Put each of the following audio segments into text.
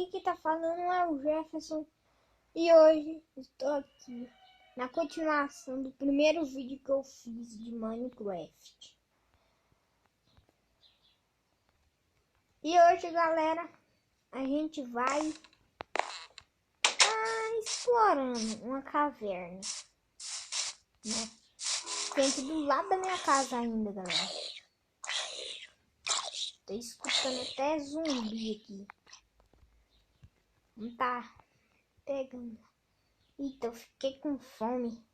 aqui que tá falando é o Jefferson. E hoje estou aqui na continuação do primeiro vídeo que eu fiz de Minecraft. E hoje, galera, a gente vai explorando uma caverna, né? Tem aqui do lado da minha casa ainda, galera. Tô escutando até zumbi aqui. Não tá pegando. Eita, eu fiquei com fome.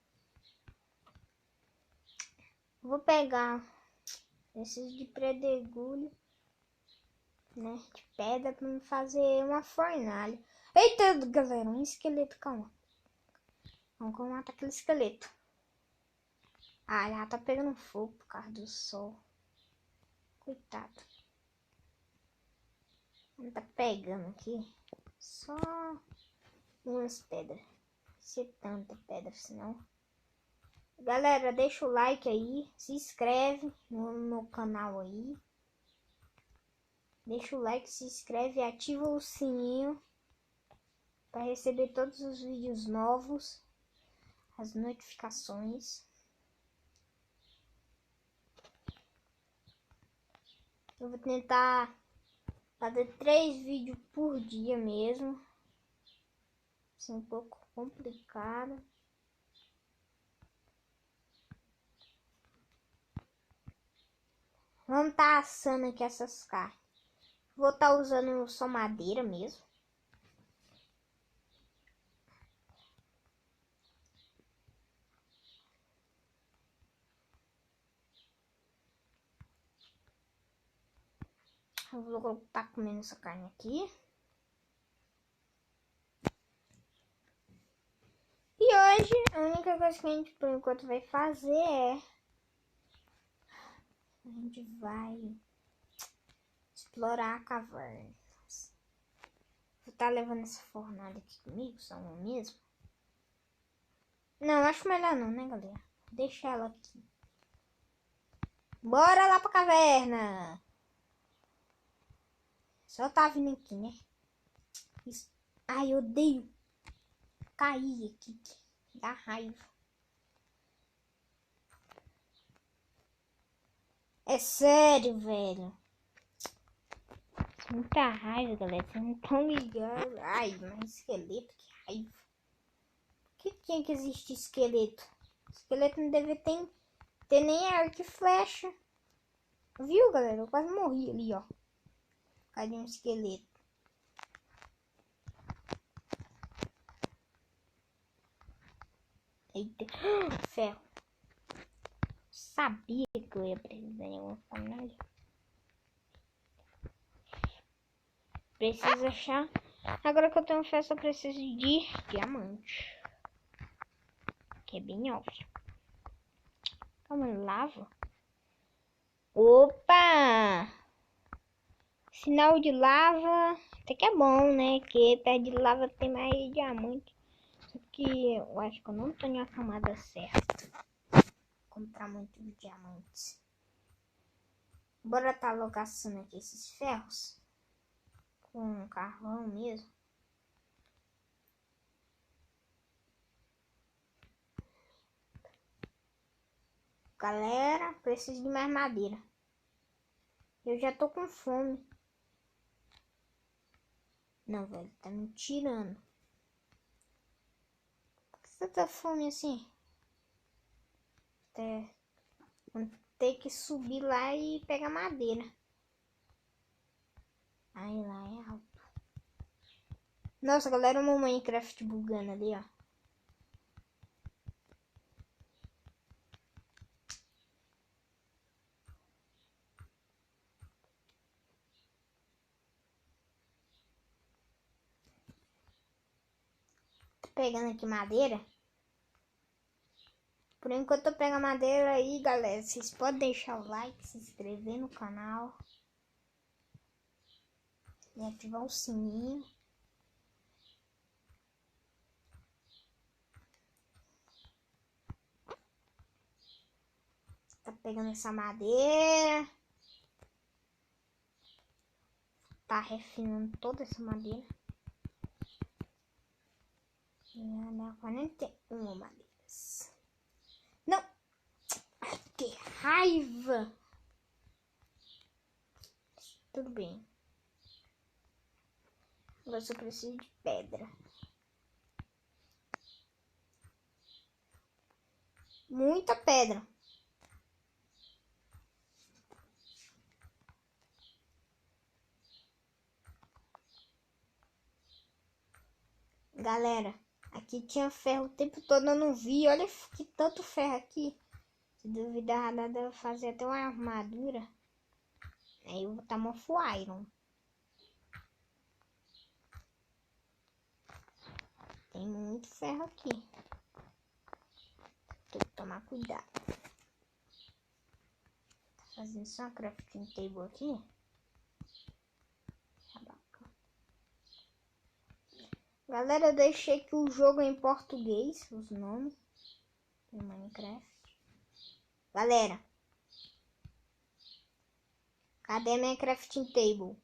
Vou pegar esses de pedregulho, né? De pedra pra me fazer uma fornalha. Eita, galera, um esqueleto, calma. Vamos matar aquele esqueleto. Ah, já tá pegando fogo por causa do sol. Coitado. Não tá pegando aqui. Só umas pedras. Se tanta pedra, senão. Galera, deixa o like aí. Se inscreve no meu canal aí. Deixa o like, se inscreve e ativa o sininho para receber todos os vídeos novos. As notificações. Eu vou tentar fazer 3 vídeos por dia mesmo. Isso é um pouco complicado. Vamos estar assando aqui essas carnes. Vou estar usando só madeira mesmo. Eu vou estar comendo essa carne aqui. E hoje, a única coisa que a gente por enquanto vai fazer é... A gente vai explorar a caverna. Vou estar levando essa fornalha aqui comigo, só uma mesmo. Não, acho melhor não, né, galera? Deixa ela aqui. Bora lá pra caverna! Só tá vindo aqui, né? Isso. Ai, eu odeio cair aqui. Dá raiva. É sério, velho. Muita raiva, galera. Vocês não estão ligando. Ai, mas esqueleto, que raiva. Por que tinha que existir esqueleto? Esqueleto não deve ter nem arco e flecha. Viu, galera? Eu quase morri ali, ó. Cadê um esqueleto? Eita. Ferro. Sabia que eu ia precisar de alguma fornalha. Preciso achar. Agora que eu tenho fé, só preciso de diamante. Que é bem óbvio. Calma, lava. Opa! Sinal de lava. Até que é bom, né? Que perto de lava tem mais diamante. Só que eu acho que eu não tenho a camada certa. Comprar muitos diamantes. Bora tá alocaçando aqui esses ferros. Com carvão mesmo. Galera, preciso de mais madeira. Eu já tô com fome. Não, velho, tá me tirando. Por que você tá com fome assim? Vou ter que subir lá e pegar madeira. Aí lá é alto. Nossa, galera, o meu Minecraft bugando ali, ó. Tô pegando aqui madeira. Por enquanto eu pego a madeira aí, galera. Vocês podem deixar o like, se inscrever no canal. E ativar o sininho. Tá pegando essa madeira. Tá refinando toda essa madeira. Já dá 41 madeiras. Não! Ai, que raiva! Tudo bem. Agora só preciso de pedra. Muita pedra. Galera, aqui tinha ferro o tempo todo, eu não vi. Olha que tanto ferro aqui. Se duvidar, dá pra fazer até uma armadura. Aí eu vou botar Morpho Iron. Tem muito ferro aqui. Tem que tomar cuidado. Tá fazendo só uma crafting table aqui. Galera, eu deixei aqui o jogo em português, os nomes do Minecraft. Galera, cadê a minha crafting table?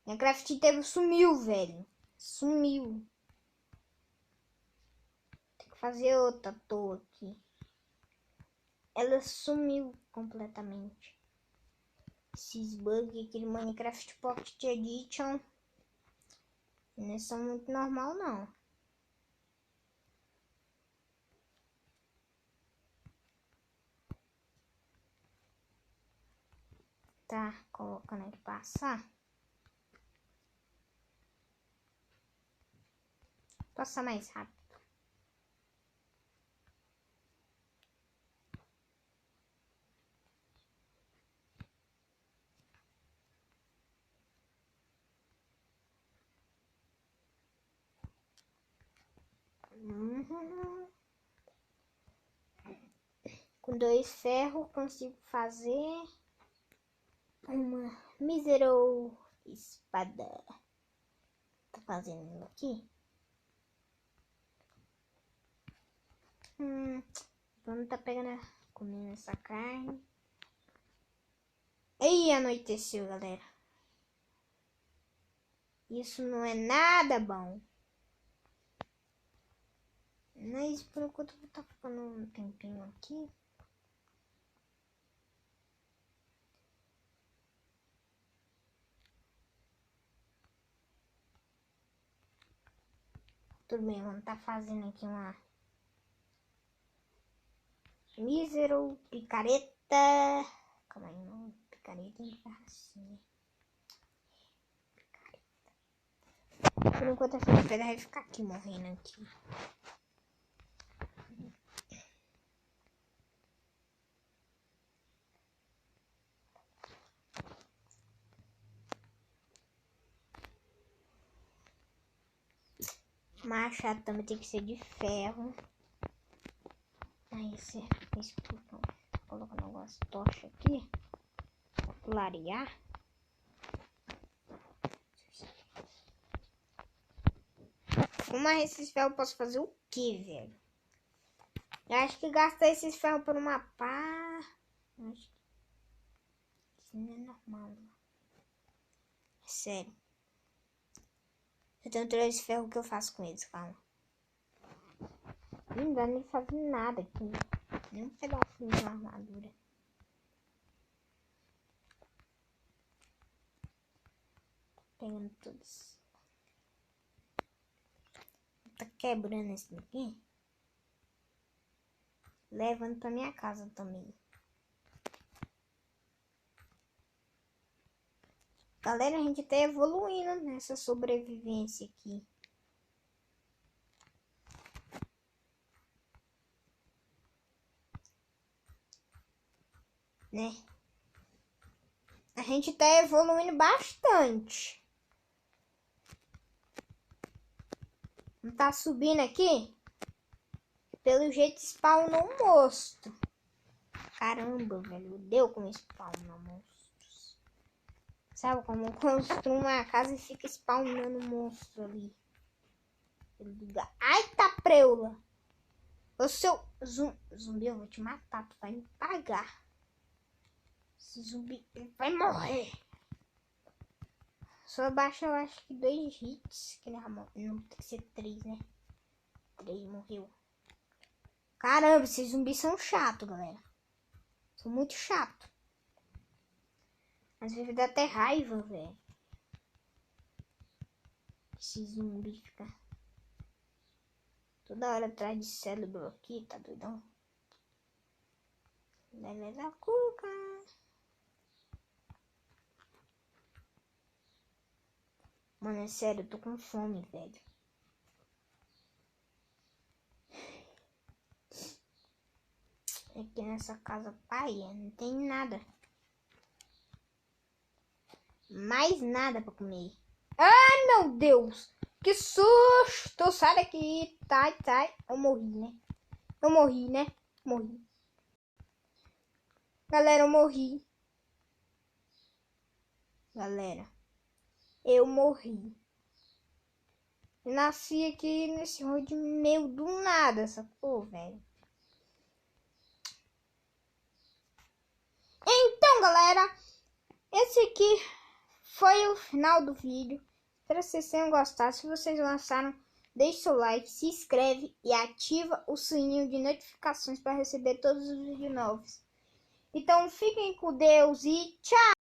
Minha crafting table sumiu, velho. Sumiu. Tem que fazer outra toa aqui. Ela sumiu completamente. Esses bugs aqui do Minecraft Pocket Edition não são muito normal, não. Tá colocando aqui passar. Passa mais rápido. Com 2 ferros consigo fazer uma miserável espada. Tá fazendo aqui. Vamos tá pegando, comendo essa carne. Aí anoiteceu, galera. Isso não é nada bom. Mas por enquanto eu vou estar ficando um tempinho aqui. Tudo bem, vamos estar fazendo aqui uma mísero picareta. Calma aí, não. Picareta tem que ficar assim, né? Por enquanto essa pedra vai ficar aqui morrendo aqui. Machado também tem que ser de ferro. Aí esse vou colocar um negócio de tocha aqui pra clarear. Com mais esses ferros eu posso fazer o que, velho? Eu acho que gastar esses ferros por uma pá. Acho que isso não é normal. É sério. Eu tenho 3 ferros, o que eu faço com eles? Calma. Não dá nem fazer nada aqui. Nem um pedacinho de armadura. Pegando todos. Tá quebrando esse daqui. Levando pra minha casa também. Galera, a gente tá evoluindo nessa sobrevivência aqui. Né? A gente tá evoluindo bastante. Não tá subindo aqui? Pelo jeito spawnou um monstro. Caramba, velho. Deu como spawnar monstros. Sabe como construo uma casa e fica spawnando monstro ali. Ai, tá preula. Ô seu zumbi, eu vou te matar. Tu vai me pagar. Esse zumbi, ele vai morrer. Só baixa, eu acho que 2 hits. Que não tem que ser 3, né? 3 morreu. Caramba, esses zumbis são chatos, galera. São muito chatos. Às vezes dá até raiva, velho. Esse zumbi fica toda hora atrás de cérebro aqui, tá doidão? Lelé da cuca. Mano, é sério, eu tô com fome, velho. Aqui nessa casa paia não tem nada. Mais nada pra comer. Ai, meu Deus! Que susto! Sai daqui! Sai! Eu morri, né? Morri. Galera, eu morri. Galera, eu morri. Eu nasci aqui nesse rosto meio do nada, sacou, velho? Então, galera, esse aqui foi o final do vídeo. Espero que vocês tenham gostado. Se vocês gostaram, deixe seu like, se inscreve e ativa o sininho de notificações para receber todos os vídeos novos. Então, fiquem com Deus e tchau!